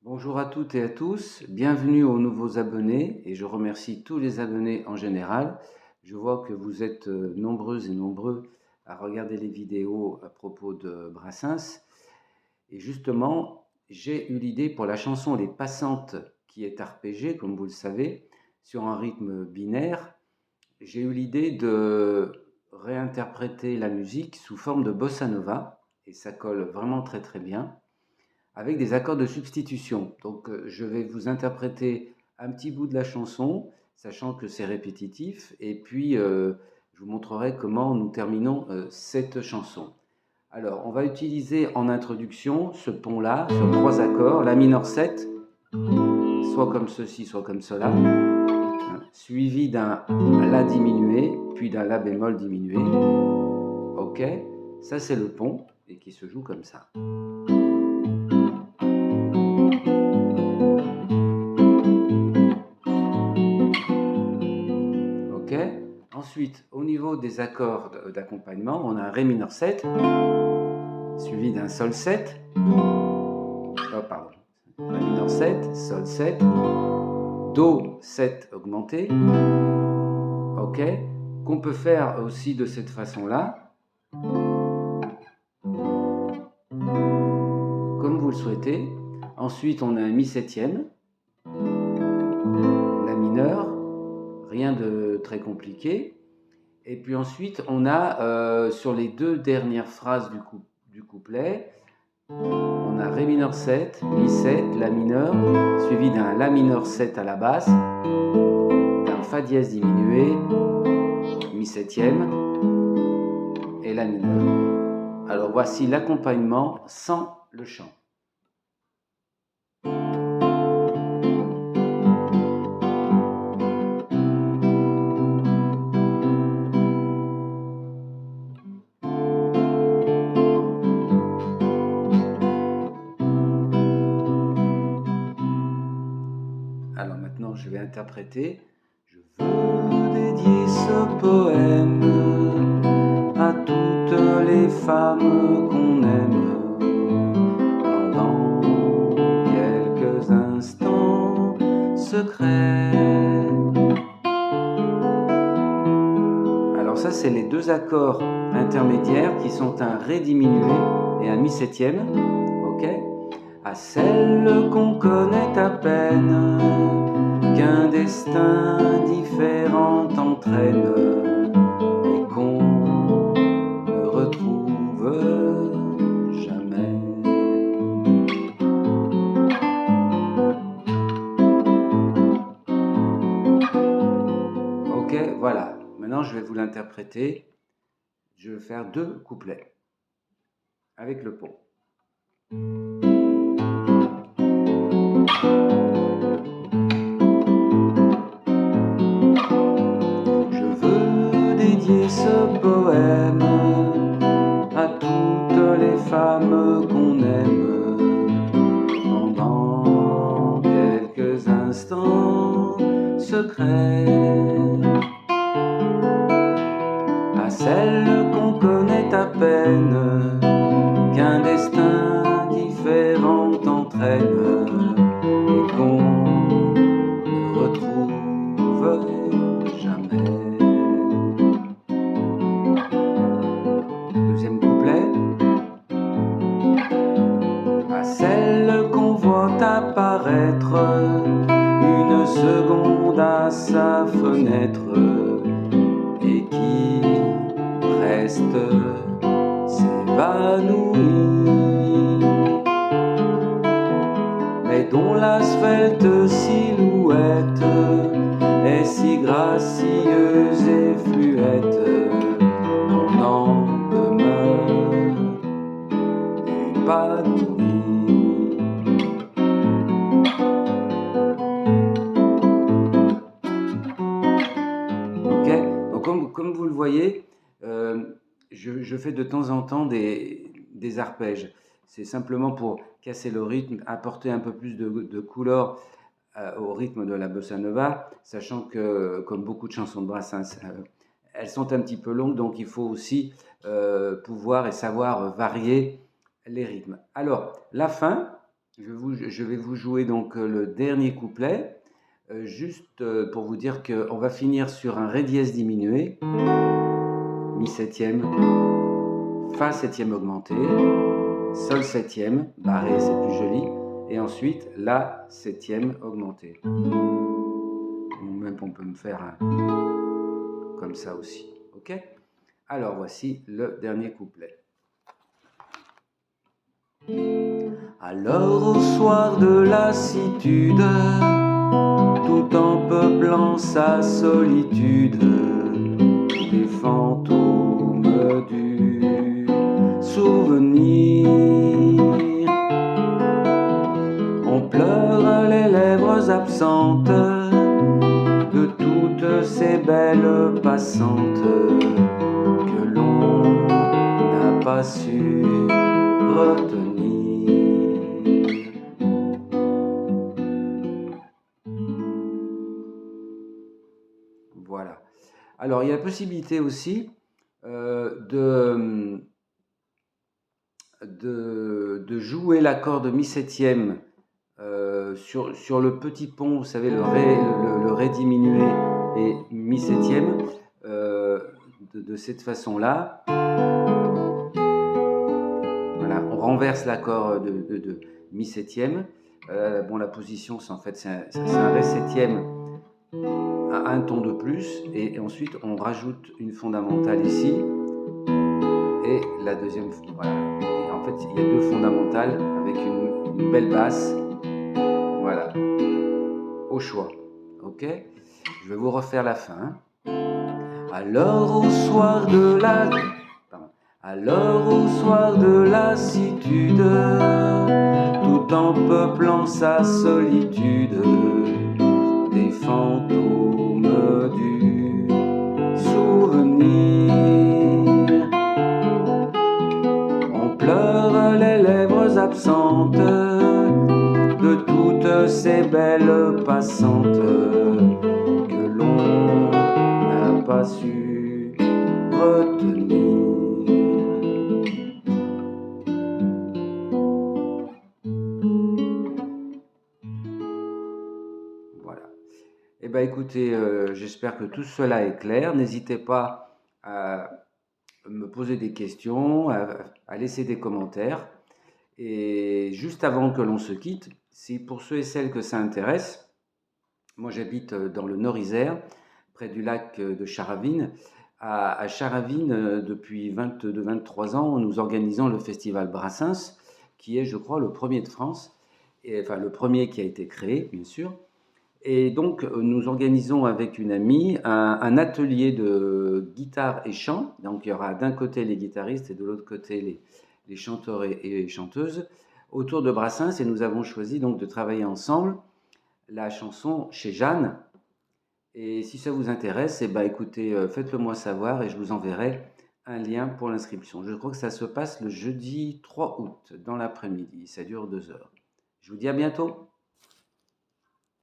Bonjour à toutes et à tous, bienvenue aux nouveaux abonnés et je remercie tous les abonnés en général. Je vois que vous êtes nombreuses et nombreux à regarder les vidéos à propos de Brassens. Et justement, j'ai eu l'idée pour la chanson Les Passantes qui est arpégée, comme vous le savez, sur un rythme binaire. J'ai eu l'idée de réinterpréter la musique sous forme de bossa nova et ça colle vraiment très très bien avec des accords de substitution. Donc je vais vous interpréter un petit bout de la chanson, sachant que c'est répétitif, et puis je vous montrerai comment nous terminons cette chanson. Alors, on va utiliser en introduction ce pont-là sur trois accords, la mineur 7, soit comme ceci, soit comme cela, hein, suivi d'un La diminué, puis d'un La bémol diminué. Ok, ça c'est le pont, et qui se joue comme ça. Ok. Ensuite, au niveau des accords d'accompagnement, on a un Ré mineur 7, suivi d'un Sol 7, oh, pardon, Ré mineur 7, Sol 7, Do 7 augmenté, ok, qu'on peut faire aussi de cette façon-là, comme vous le souhaitez. Ensuite, on a un Mi septième, La mineur, rien de très compliqué. Et puis ensuite, on a sur les deux dernières phrases du couplet, on a Ré mineur 7, Mi 7, La mineur, suivi d'un La mineur 7 à la basse, d'un Fa dièse diminué, Mi septième et La mineur. Alors voici l'accompagnement sans le chant. Alors maintenant, je vais interpréter. Je veux dédier ce poème à toutes les femmes qu'on aime pendant quelques instants secrets. Alors ça, c'est les deux accords intermédiaires qui sont un Ré diminué et un Mi septième. Ok ? À celle qu'on connaît à peine, qu'un destin différent entraîne et qu'on ne retrouve jamais. Ok, voilà. Maintenant, je vais vous l'interpréter. Je vais faire deux couplets avec le pont. Ce poème à toutes les femmes qu'on aime pendant quelques instants secrets, à celles qu'on connaît à peine, qu'un destin différent entraîne et qu'on ne retrouve jamais. Deuxième couplet. À celle qu'on voit apparaître une seconde à sa fenêtre et qui reste s'évanouit, mais dont la svelte silhouette est si gracieuse et fluette qu'on en demeure épanoui. Ok, donc comme vous le voyez, je fais de temps en temps des arpèges. C'est simplement pour casser le rythme, apporter un peu plus de couleur au rythme de la bossa nova, sachant que, comme beaucoup de chansons de Brassens, elles sont un petit peu longues, donc il faut aussi pouvoir et savoir varier les rythmes. Alors, la fin, Je vais vous jouer donc le dernier couplet, juste pour vous dire qu'on va finir sur un Ré dièse diminué, Mi septième, Fa septième augmenté, Sol septième, barré c'est plus joli, et ensuite La septième augmenté. Ou même on peut me faire un comme ça aussi, ok? Alors voici le dernier couplet. Alors au soir de lassitude, tout en peuplant sa solitude, des fantômes du souvenir, on pleure les lèvres absentes de toutes ces belles passantes que l'on n'a pas su retenir. Voilà. Alors, il y a la possibilité aussi de jouer l'accord de mi septième sur le petit pont, vous savez, le ré diminué et mi septième, de cette façon-là. Voilà, on renverse l'accord de mi septième. Bon, la position, c'est en fait c'est un ré septième à un ton de plus, et ensuite on rajoute une fondamentale ici et la deuxième. Voilà. Et en fait, il y a deux fondamentales avec une belle basse. Voilà, au choix. Ok, je vais vous refaire la fin. Alors au soir de la, alors au soir de lassitude, tout en peuplant sa solitude, des fantômes du souvenir, on pleure les lèvres absentes de toutes ces belles passantes que l'on n'a pas su retenir. Voilà. Eh bien écoutez, j'espère que tout cela est clair. N'hésitez pas à me poser des questions, à laisser des commentaires. Et juste avant que l'on se quitte, si pour ceux et celles que ça intéresse, moi j'habite dans le Nord-Isère, près du lac de Charavine. À Charavine, depuis 22-23 ans, nous organisons le festival Brassens, qui est, je crois, le premier de France, et, enfin le premier qui a été créé, bien sûr. Et donc, nous organisons avec une amie un atelier de guitare et chant. Donc, il y aura d'un côté les guitaristes et de l'autre côté les chanteurs et chanteuses autour de Brassens. Et nous avons choisi donc de travailler ensemble la chanson Chez Jeanne. Et si ça vous intéresse, eh ben, écoutez, faites-le moi savoir et je vous enverrai un lien pour l'inscription. Je crois que ça se passe le jeudi 3 août dans l'après-midi. Ça dure 2 heures. Je vous dis à bientôt.